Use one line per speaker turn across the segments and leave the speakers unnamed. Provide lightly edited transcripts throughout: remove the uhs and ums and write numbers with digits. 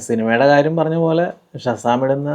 സിനിമയുടെ കാര്യം പറഞ്ഞ പോലെ ഷസാമിടുന്ന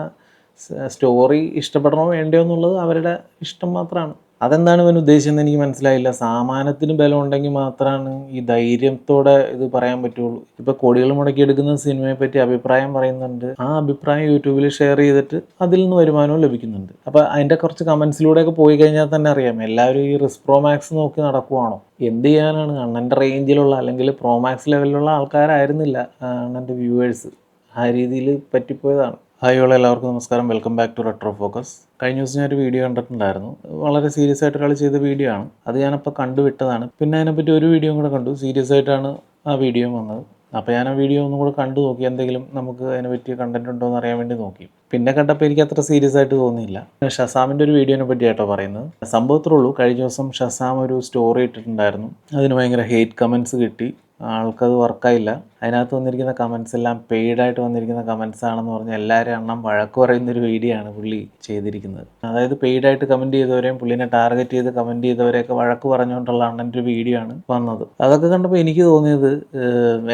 സ്റ്റോറി ഇഷ്ടപ്പെടണോ വേണ്ടയോ എന്നുള്ളത് അവരുടെ ഇഷ്ടം മാത്രമാണ്. അതെന്താണ് ഇവൻ ഉദ്ദേശിച്ചതെന്ന് എനിക്ക് മനസ്സിലായില്ല. സാമാനത്തിന് ബലം ഉണ്ടെങ്കിൽ മാത്രമാണ് ഈ ധൈര്യത്തോടെ ഇത് പറയാൻ പറ്റുള്ളൂ. ഇപ്പോൾ കോടികൾ മുടക്കിയെടുക്കുന്ന സിനിമയെ പറ്റി അഭിപ്രായം പറയുന്നുണ്ട്. ആ അഭിപ്രായം യൂട്യൂബിൽ ഷെയർ ചെയ്തിട്ട് അതിൽ നിന്ന് വരുമാനവും ലഭിക്കുന്നുണ്ട്. അപ്പോൾ അതിൻ്റെ കുറച്ച് കമൻസിലൂടെയൊക്കെ പോയി കഴിഞ്ഞാൽ തന്നെ അറിയാം എല്ലാവരും ഈ റിസ് പ്രോ മാക്സ് നോക്കി നടക്കുവാണോ. എന്ത് ചെയ്യാനാണ്, അണ്ണൻ്റെ റേഞ്ചിലുള്ള അല്ലെങ്കിൽ പ്രോ മാക്സ് ലെവലിലുള്ള ആൾക്കാരായിരുന്നില്ല അണ്ണൻ്റെ വ്യൂവേഴ്സ്. ആ രീതിയിൽ പറ്റിപ്പോയതാണ്. ഹായ് ഓൾ, എല്ലാവർക്കും നമസ്കാരം. Welcome back to retro focus. കഴിഞ്ഞ ദിവസം ഞാനൊരു വീഡിയോ കണ്ടിട്ടുണ്ടായിരുന്നു. വളരെ സീരിയസ് ആയിട്ട് ഒരാൾ ചെയ്ത വീഡിയോ ആണ്. അത് ഞാനപ്പോൾ കണ്ടുവിട്ടതാണ്. പിന്നെ അതിനെപ്പറ്റി ഒരു വീഡിയോ കൂടെ കണ്ടു. സീരിയസ് ആയിട്ടാണ് ആ വീഡിയോ വന്നത്. അപ്പോൾ ഞാൻ ആ വീഡിയോ ഒന്നും കൂടെ കണ്ടു നോക്കി, എന്തെങ്കിലും നമുക്ക് അതിനെ പറ്റിയ കണ്ടന്റ് ഉണ്ടോ എന്ന് അറിയാൻ വേണ്ടി നോക്കി. പിന്നെ കണ്ടപ്പോൾ എനിക്ക് അത്ര സീരിയസ് ആയിട്ട് തോന്നിയില്ല. ഷസാമിൻ്റെ ഒരു വീഡിയോനെ പറ്റിയാട്ടോ പറയുന്നത്. സംഭവത്രേ ഉള്ളൂ, കഴിഞ്ഞ ദിവസം ഷസാം ഒരു സ്റ്റോറി ഇട്ടിട്ടുണ്ടായിരുന്നു. അതിന് ഭയങ്കര ഹെയ്റ്റ് കമൻസ് കിട്ടി. ആൾക്കത് വർക്കായില്ല. അതിനകത്ത് വന്നിരിക്കുന്ന കമൻസ് എല്ലാം പെയ്ഡായിട്ട് വന്നിരിക്കുന്ന കമൻസ് ആണെന്ന് പറഞ്ഞ് എല്ലാവരും എണ്ണം വഴക്ക് പറയുന്നൊരു വീഡിയോ ആണ് പുള്ളി ചെയ്തിരിക്കുന്നത്. അതായത് പെയ്ഡായിട്ട് കമൻറ്റ് ചെയ്തവരെയും പുള്ളിനെ ടാർഗറ്റ് ചെയ്ത് കമൻറ്റ് ചെയ്തവരെയൊക്കെ വഴക്ക് പറഞ്ഞുകൊണ്ടുള്ള അണ്ണൻ്റെ ഒരു വീഡിയോ ആണ് വന്നത്. അതൊക്കെ കണ്ടപ്പോൾ എനിക്ക് തോന്നിയത്,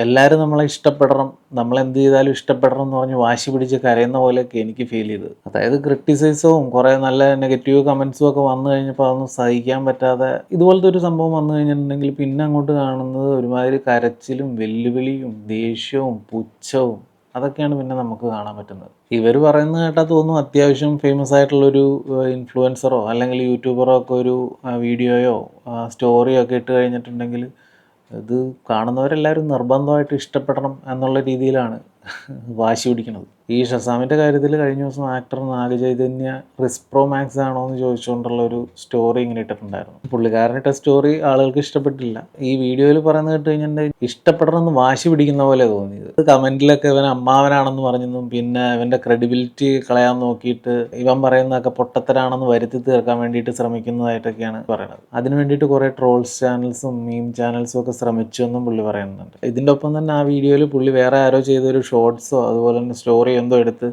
എല്ലാവരും നമ്മളെ ഇഷ്ടപ്പെടണം, നമ്മളെന്ത് ചെയ്താലും ഇഷ്ടപ്പെടണം എന്ന് പറഞ്ഞ് വാശി പിടിച്ച് കരയുന്ന പോലെയൊക്കെ എനിക്ക് ഫീൽ ചെയ്തത്. അതായത് ക്രിറ്റിസൈസവും കുറേ നല്ല നെഗറ്റീവ് കമൻസും ഒക്കെ വന്നു കഴിഞ്ഞപ്പോൾ അതൊന്നും സഹിക്കാൻ പറ്റാതെ ഇതുപോലത്തെ ഒരു സംഭവം വന്നു കഴിഞ്ഞിട്ടുണ്ടെങ്കിൽ പിന്നെ അങ്ങോട്ട് കാണുന്നത് ഒരുമാതിരി കരച്ചിലും വെല്ലുവിളിയും ദേഷ്യവും പുച്ഛവും അതൊക്കെയാണ് പിന്നെ നമുക്ക് കാണാൻ പറ്റുന്നത്. ഇവർ പറയുന്നത് കേട്ടാൽ തോന്നും അത്യാവശ്യം ഫേമസ് ആയിട്ടുള്ളൊരു ഇൻഫ്ലുവൻസറോ അല്ലെങ്കിൽ യൂട്യൂബറോ ഒക്കെ ഒരു വീഡിയോയോ സ്റ്റോറിയോ ഒക്കെ ഇട്ട് കഴിഞ്ഞിട്ടുണ്ടെങ്കിൽ ഇത് കാണുന്നവരെല്ലാവരും നിർബന്ധമായിട്ട് ഇഷ്ടപ്പെടണം എന്നുള്ള രീതിയിലാണ് വാശി പിടിക്കുന്നത്. ഈ ഷസാമിൻ്റെ കാര്യത്തിൽ കഴിഞ്ഞ ദിവസം ആക്ടർ നാഗചൈതന്യ റിസ് പ്രോ മാക്സ് ആണോ എന്ന് ചോദിച്ചുകൊണ്ടുള്ള ഒരു സ്റ്റോറി ഇങ്ങനെ ഇട്ടിട്ടുണ്ടായിരുന്നു. പുള്ളിക്കാരനിട്ട സ്റ്റോറി ആളുകൾക്ക് ഇഷ്ടപ്പെട്ടില്ല. ഈ വീഡിയോയിൽ പറയുന്നത് കേട്ട് കഴിഞ്ഞിട്ടുണ്ടെങ്കിൽ ഇഷ്ടപ്പെടണമെന്ന് വാശി പിടിക്കുന്ന പോലെ തോന്നിയത്. കമൻറ്റിലൊക്കെ ഇവൻ അമ്മാവനാണെന്ന് പറഞ്ഞെന്നും പിന്നെ ഇവൻ്റെ ക്രെഡിബിലിറ്റി കളയാൻ നോക്കിയിട്ട് ഇവൻ പറയുന്നതൊക്കെ പൊട്ടത്തരാണെന്ന് വരുത്തി തീർക്കാൻ വേണ്ടിയിട്ട് ശ്രമിക്കുന്നതായിട്ടൊക്കെയാണ് പറയുന്നത്. അതിന് വേണ്ടിയിട്ട് കുറേ ട്രോൾസ് ചാനൽസും മീം ചാനൽസും ഒക്കെ ശ്രമിച്ചു എന്നും പുള്ളി പറയുന്നുണ്ട്. ഇതിൻ്റെ ഒപ്പം തന്നെ ആ വീഡിയോയിൽ പുള്ളി വേറെ ആരോ ചെയ്തൊരു ഷോർട്സോ അതുപോലെ തന്നെ സ്റ്റോറി എന്തോ എടുത്ത്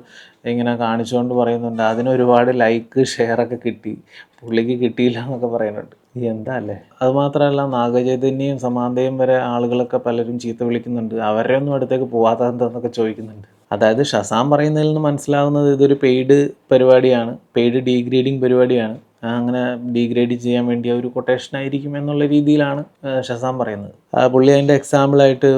ഇങ്ങനെ കാണിച്ചുകൊണ്ട് പറയുന്നുണ്ട്. അതിന് ഒരുപാട് ലൈക്ക് ഷെയറൊക്കെ കിട്ടി, പുള്ളിക്ക് കിട്ടിയില്ല എന്നൊക്കെ പറയുന്നുണ്ട്. എന്താ അല്ലേ. അതുമാത്രമല്ല, നാഗചൈതന്യയും സമാന്തയും വരെ ആളുകളൊക്കെ പലരും ചീത്ത വിളിക്കുന്നുണ്ട്. അവരുടെ ഒന്നും അടുത്തേക്ക് പോകാത്തതെന്താന്നൊക്കെ ചോദിക്കുന്നുണ്ട്. അതായത് ഷസാം പറയുന്നതിൽ നിന്ന് മനസ്സിലാവുന്നത് ഇതൊരു പെയ്ഡ് പരിപാടിയാണ്, പെയ്ഡ് ഡീഗ്രേഡിങ് പരിപാടിയാണ്. അങ്ങനെ ഡീഗ്രേഡ് ചെയ്യാൻ വേണ്ടിയ ഒരു കൊട്ടേഷൻ ആയിരിക്കും എന്നുള്ള രീതിയിലാണ് ഷസാം പറയുന്നത്. പുള്ളി അതിൻ്റെ എക്സാമ്പിളായിട്ട്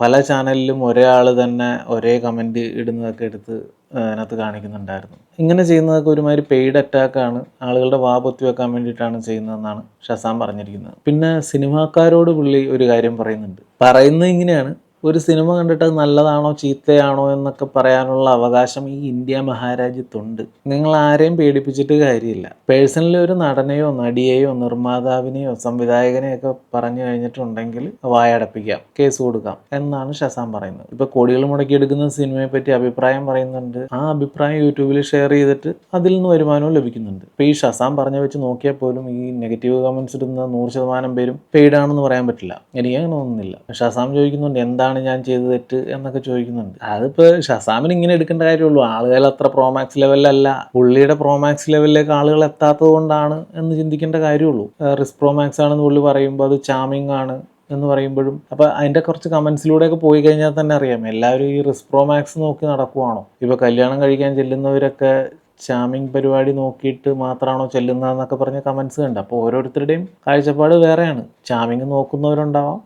പല ചാനലിലും ഒരേ ആൾ തന്നെ ഒരേ കമൻറ്റ് ഇടുന്നതൊക്കെ എടുത്ത് അതിനകത്ത് കാണിക്കുന്നുണ്ടായിരുന്നു. ഇങ്ങനെ ചെയ്യുന്നതൊക്കെ ഒരുമാതിരി പെയ്ഡ് അറ്റാക്കാണ്, ആളുകളുടെ വാ പൊത്തി വെക്കാൻ വേണ്ടിയിട്ടാണ് ചെയ്യുന്നതെന്നാണ് ഷസാം പറഞ്ഞിരിക്കുന്നത്. പിന്നെ സിനിമാക്കാരോട് പുള്ളി ഒരു കാര്യം പറയുന്നത് ഇങ്ങനെയാണ്: ഒരു സിനിമ കണ്ടിട്ട് അത് നല്ലതാണോ ചീത്തയാണോ എന്നൊക്കെ പറയാനുള്ള അവകാശം ഈ ഇന്ത്യ മഹാരാജ്യത്തുണ്ട്. നിങ്ങൾ ആരെയും പേടിപ്പിച്ചിട്ട് കാര്യമില്ല. പേഴ്സണലി ഒരു നടനെയോ നടിയെയോ നിർമ്മാതാവിനെയോ സംവിധായകനെയോ ഒക്കെ പറഞ്ഞു കഴിഞ്ഞിട്ടുണ്ടെങ്കിൽ വായടപ്പിക്കാം, കേസ് കൊടുക്കാം എന്നാണ് ഷസാം പറയുന്നത്. ഇപ്പോൾ കോടികൾ മുടക്കിയെടുക്കുന്ന സിനിമയെ പറ്റി അഭിപ്രായം പറയുന്നുണ്ട്. ആ അഭിപ്രായം യൂട്യൂബിൽ ഷെയർ ചെയ്തിട്ട് അതിൽ നിന്ന് വരുമാനവും ലഭിക്കുന്നുണ്ട്. ഇപ്പോൾ ഈ ഷസാം പറഞ്ഞ വെച്ച് നോക്കിയാൽ പോലും ഈ നെഗറ്റീവ് കമൻസ് ഇടുന്ന 100% പേരും പെയ്ഡാണെന്ന് പറയാൻ പറ്റില്ല. എനിക്ക് അങ്ങനെ തോന്നുന്നില്ല. ഷസാം ചോദിക്കുന്നുണ്ട് എന്താണ് ഞാൻ ചെയ്ത് തെറ്റ് എന്നൊക്കെ ചോദിക്കുന്നുണ്ട്. അതിപ്പോൾ ഷസാമിന് ഇങ്ങനെ എടുക്കേണ്ട കാര്യമുള്ളൂ. ആളുകൾ അത്ര പ്രോമാക്സ് ലെവലിലല്ല, പുള്ളിയുടെ പ്രോമാക്സ് ലെവലിലേക്ക് ആളുകൾ എത്താത്തത് കൊണ്ടാണ് എന്ന് ചിന്തിക്കേണ്ട കാര്യമുള്ളൂ. റിസ് പ്രോമാക്സ് ആണെന്ന് പുള്ളി പറയുമ്പോൾ അത് ചാമിങ് ആണ് എന്ന് പറയുമ്പോഴും അപ്പോൾ അതിൻ്റെ കുറച്ച് കമൻസിലൂടെയൊക്കെ പോയി കഴിഞ്ഞാൽ തന്നെ അറിയാം എല്ലാവരും ഈ റിസ് പ്രോ മാക്സ് നോക്കി നടക്കുവാണോ. ഇപ്പോൾ കല്യാണം കഴിക്കാൻ ചെല്ലുന്നവരൊക്കെ ചാമിങ് പരിപാടി നോക്കിയിട്ട് മാത്രമാണോ ചെല്ലുന്നതെന്നൊക്കെ പറഞ്ഞ കമൻസ് ഉണ്ട്. അപ്പോൾ ഓരോരുത്തരുടെയും കാഴ്ചപ്പാട് വേറെയാണ്. ചാമിങ് നോക്കുന്നവരുണ്ടാവാം,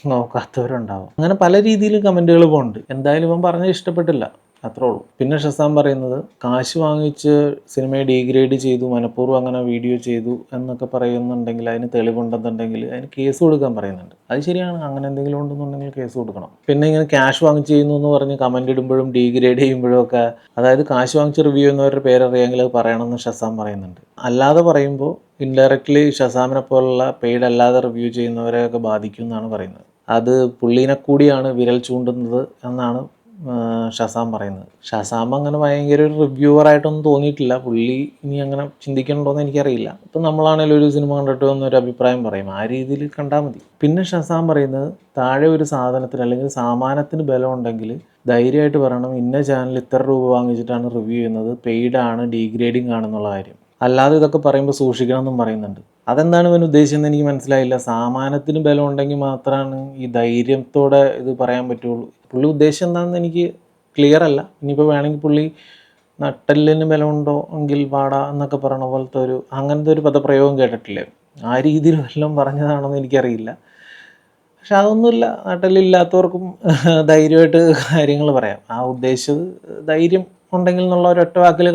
നോക്കാത്തവരുണ്ടാവാം. അങ്ങനെ പല രീതിയിൽ കമൻറ്റുകൾ പോകുന്നുണ്ട്. എന്തായാലും ഇവൻ പറഞ്ഞത് ഇഷ്ടപ്പെട്ടില്ല, അത്രേ ഉള്ളൂ. പിന്നെ ഷസാം പറയുന്നത് കാശ് വാങ്ങിച്ച് സിനിമയെ ഡീഗ്രേഡ് ചെയ്തു, മനഃപൂർവ്വം അങ്ങനെ വീഡിയോ ചെയ്തു എന്നൊക്കെ പറയുന്നുണ്ടെങ്കിൽ അതിന് തെളിവുണ്ടെന്നുണ്ടെങ്കിൽ അതിന് കേസ് കൊടുക്കാൻ പറയുന്നുണ്ട്. അത് ശരിയാണ്, അങ്ങനെ എന്തെങ്കിലും ഉണ്ടെന്നുണ്ടെങ്കിൽ കേസ് കൊടുക്കണം. പിന്നെ ഇങ്ങനെ ക്യാഷ് വാങ്ങിച്ച് ചെയ്യുന്നു എന്ന് പറഞ്ഞ് കമൻറ്റ് ഇടുമ്പോഴും ഡീഗ്രേഡ് ചെയ്യുമ്പോഴും ഒക്കെ, അതായത് കാശ് വാങ്ങിച്ച് റിവ്യൂ ചെയ്യുന്നവരുടെ പേരറിയാമെങ്കിൽ അത് പറയണമെന്ന് ഷസാം പറയുന്നുണ്ട്. അല്ലാതെ പറയുമ്പോൾ ഇൻഡയറക്റ്റ്ലി ഷസാമിനെ പോലുള്ള പെയ്ഡ് അല്ലാതെ റിവ്യൂ ചെയ്യുന്നവരെയൊക്കെ ബാധിക്കും എന്നാണ് പറയുന്നത്. അത് പുള്ളീനെ കൂടിയാണ് വിരൽ ചൂണ്ടുന്നത് എന്നാണ് ഷസാം പറയുന്നത്. ഷസാം അങ്ങനെ ഭയങ്കര ഒരു റിവ്യൂവറായിട്ടൊന്നും തോന്നിയിട്ടില്ല. പുള്ളി ഇനി അങ്ങനെ ചിന്തിക്കണുണ്ടോയെന്ന് എനിക്കറിയില്ല. ഇപ്പം നമ്മളാണെങ്കിലും ഒരു സിനിമ കണ്ടിട്ട് വന്നൊരു അഭിപ്രായം പറയും, ആ രീതിയിൽ കണ്ടാൽ മതി. പിന്നെ ഷസാം പറയുന്നത് താഴെ ഒരു സാധനത്തിന് അല്ലെങ്കിൽ സാമാനത്തിന് ബലം ഉണ്ടെങ്കിൽ ധൈര്യമായിട്ട് പറയണം ഇന്ന ചാനൽ ഇത്ര രൂപ വാങ്ങിച്ചിട്ടാണ് റിവ്യൂ ചെയ്യുന്നത്, പെയ്ഡാണ്, ഡീഗ്രേഡിങ് ആണെന്നുള്ള കാര്യം. അല്ലാതെ ഇതൊക്കെ പറയുമ്പോൾ സൂക്ഷിക്കണം എന്നും പറയുന്നുണ്ട്. അതെന്താണ് ഇവൻ ഉദ്ദേശിച്ചതെന്ന് എനിക്ക് മനസ്സിലായില്ല. സാമാനത്തിന് ബലം ഉണ്ടെങ്കിൽ മാത്രമാണ് ഈ ധൈര്യത്തോടെ ഇത് പറയാൻ പറ്റുള്ളൂ. പുള്ളി ഉദ്ദേശം എന്താണെന്ന് എനിക്ക് ക്ലിയർ അല്ല. ഇനിയിപ്പോൾ വേണമെങ്കിൽ പുള്ളി നട്ടെല്ലിന് ബലമുണ്ടോ എങ്കിൽ വാടാ എന്നൊക്കെ പറയണ പോലത്തെ അങ്ങനത്തെ ഒരു പദപ്രയോഗം കേട്ടിട്ടില്ലേ? ആ രീതിയിൽ വല്ലതും പറഞ്ഞതാണെന്ന് എനിക്കറിയില്ല. പക്ഷെ അതൊന്നുമില്ല, നട്ടെല്ലില്ലാത്തവർക്കും ധൈര്യമായിട്ട് കാര്യങ്ങൾ പറയാം. ആ ഉദ്ദേശിച്ചത് ധൈര്യം ഉണ്ടെങ്കിൽ എന്നുള്ള ഒരൊറ്റ വാക്കിൽ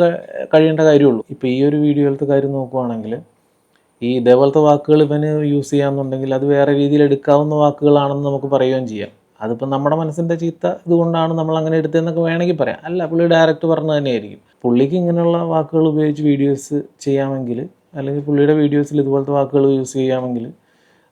കഴിയേണ്ട കാര്യമുള്ളൂ. ഇപ്പോൾ ഈ ഒരു വീഡിയോയിലത്തെ കാര്യം നോക്കുവാണെങ്കിൽ ഇതേപോലത്തെ വാക്കുകൾ ഇവന് യൂസ് ചെയ്യാമെന്നുണ്ടെങ്കിൽ അത് വേറെ രീതിയിൽ എടുക്കാവുന്ന വാക്കുകളാണെന്ന് നമുക്ക് പറയുകയും ചെയ്യാം. അതിപ്പോൾ നമ്മുടെ മനസ്സിൻ്റെ ചീത്ത ഇതുകൊണ്ടാണ് നമ്മൾ അങ്ങനെ എടുത്തതെന്നൊക്കെ വേണമെങ്കിൽ പറയാം. അല്ല, പുള്ളി ഡയറക്റ്റ് പറഞ്ഞത് തന്നെയായിരിക്കും. പുള്ളിക്ക് ഇങ്ങനെയുള്ള വാക്കുകൾ ഉപയോഗിച്ച് വീഡിയോസ് ചെയ്യാമെങ്കിൽ, അല്ലെങ്കിൽ പുള്ളിയുടെ വീഡിയോസിൽ ഇതുപോലത്തെ വാക്കുകൾ യൂസ് ചെയ്യാമെങ്കിൽ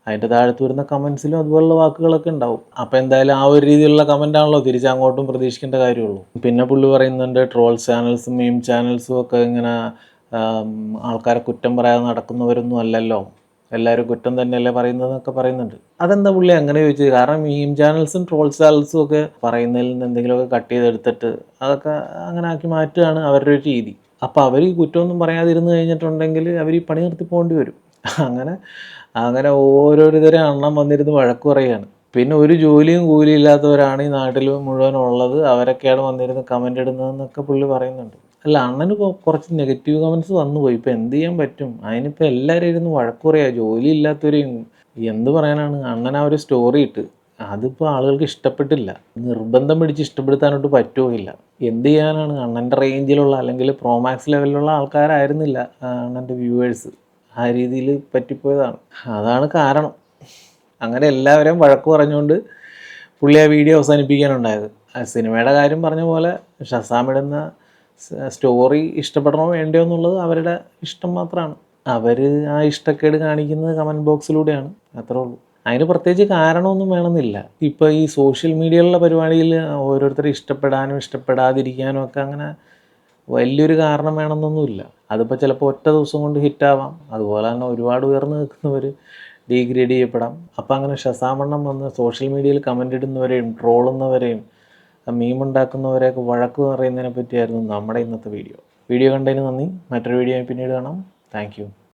അതിൻ്റെ താഴത്ത് വരുന്ന കമൻസിലും അതുപോലുള്ള വാക്കുകളൊക്കെ ഉണ്ടാവും. അപ്പോൾ എന്തായാലും ആ ഒരു രീതിയിലുള്ള കമൻറ്റാണല്ലോ തിരിച്ചങ്ങോട്ടും പ്രതീക്ഷിക്കേണ്ട കാര്യമുള്ളൂ. പിന്നെ പുള്ളി പറയുന്നുണ്ട് ട്രോൾ ചാനൽസും മീം ചാനൽസും ഒക്കെ ഇങ്ങനെ ആൾക്കാരെ കുറ്റം പറയാതെ നടക്കുന്നവരൊന്നും അല്ലല്ലോ, എല്ലാവരും കുറ്റം തന്നെയല്ലേ പറയുന്നതെന്നൊക്കെ പറയുന്നുണ്ട്. അതെന്താ പുള്ളി അങ്ങനെ ചോദിച്ചത്? കാരണം മീം ചാനൽസും ട്രോൾ ചാനൽസും ഒക്കെ പറയുന്നതിൽ നിന്ന് എന്തെങ്കിലുമൊക്കെ കട്ട് ചെയ്തെടുത്തിട്ട് അതൊക്കെ അങ്ങനെ ആക്കി മാറ്റുകയാണ് അവരുടെ ഒരു രീതി. അപ്പോൾ അവർ ഈ കുറ്റമൊന്നും പറയാതിരുന്ന് കഴിഞ്ഞിട്ടുണ്ടെങ്കിൽ അവർ ഈ പണി നിർത്തി പോകേണ്ടി വരും. അങ്ങനെ അങ്ങനെ ഓരോരുത്തരെ അണ്ണം വന്നിരുന്ന് വഴക്ക് പറയുകയാണ്. പിന്നെ ഒരു ജോലിയും കൂലിയും ഇല്ലാത്തവരാണ് ഈ നാട്ടിൽ മുഴുവൻ ഉള്ളത്, അവരൊക്കെയാണ് വന്നിരുന്ന് കമൻ്റ് ഇടുന്നതെന്നൊക്കെ പുള്ളി പറയുന്നുണ്ട്. അല്ല, അണ്ണന് കുറച്ച് നെഗറ്റീവ് കമൻറ്റ്സ് വന്നു പോയി. ഇപ്പോൾ എന്ത് ചെയ്യാൻ പറ്റും? അതിനിപ്പോൾ എല്ലാവരും ഇരുന്ന് വഴക്ക് പറയുക, ജോലി ഇല്ലാത്തവരെയും. എന്ത് പറയാനാണ്? അണ്ണൻ ആ ഒരു സ്റ്റോറി ഇട്ട് അതിപ്പോൾ ആളുകൾക്ക് ഇഷ്ടപ്പെട്ടില്ല. നിർബന്ധം പിടിച്ച് ഇഷ്ടപ്പെടുത്താനോട്ട് പറ്റുമില്ല. എന്ത് ചെയ്യാനാണ്? അണ്ണൻ്റെ റേഞ്ചിലുള്ള അല്ലെങ്കിൽ പ്രോമാക്സ് ലെവലിലുള്ള ആൾക്കാരായിരുന്നില്ല അണ്ണൻ്റെ വ്യൂവേഴ്സ്. ആ രീതിയിൽ പറ്റിപ്പോയതാണ്. അതാണ് കാരണം. അങ്ങനെ എല്ലാവരെയും വഴക്ക് പറഞ്ഞുകൊണ്ട് പുള്ളി ആ വീഡിയോ അവസാനിപ്പിക്കാനുണ്ടായത്. സിനിമയുടെ കാര്യം പറഞ്ഞ പോലെ ഷസാമിടുന്ന സ്റ്റോറി ഇഷ്ടപ്പെടണോ വേണ്ടയോ എന്നുള്ളത് അവരുടെ ഇഷ്ടം മാത്രമാണ്. അവർ ആ ഇഷ്ടക്കേട് കാണിക്കുന്നത് കമൻറ്റ് ബോക്സിലൂടെയാണ്, അത്രേ ഉള്ളൂ. അതിന് പ്രത്യേകിച്ച് കാരണമൊന്നും വേണമെന്നില്ല. ഇപ്പോൾ ഈ സോഷ്യൽ മീഡിയയിലുള്ള പരിപാടിയിൽ ഓരോരുത്തരെ ഇഷ്ടപ്പെടാനും ഇഷ്ടപ്പെടാതിരിക്കാനും ഒക്കെ അങ്ങനെ വലിയൊരു കാരണം വേണമെന്നൊന്നുമില്ല. അതിപ്പോൾ ചിലപ്പോൾ ഒറ്റ ദിവസം കൊണ്ട് ഹിറ്റാവാം. അതുപോലെ തന്നെ ഒരുപാട് ഉയർന്നു നിൽക്കുന്നവർ ഡീഗ്രേഡ് ചെയ്യപ്പെടാം. അപ്പോൾ അങ്ങനെ ഷസാമണ്ണം വന്ന് സോഷ്യൽ മീഡിയയിൽ കമൻ്റ് ഇടുന്നവരെയും ട്രോളുന്നവരെയും മീം ഉണ്ടാക്കുന്നവരെയൊക്കെ വഴക്ക് പറയുന്നതിനെ പറ്റിയായിരുന്നു നമ്മുടെ ഇന്നത്തെ വീഡിയോ. വീഡിയോ കണ്ടതിന് നന്ദി. മറ്റൊരു വീഡിയോ പിന്നീട് കാണാം. Thank you.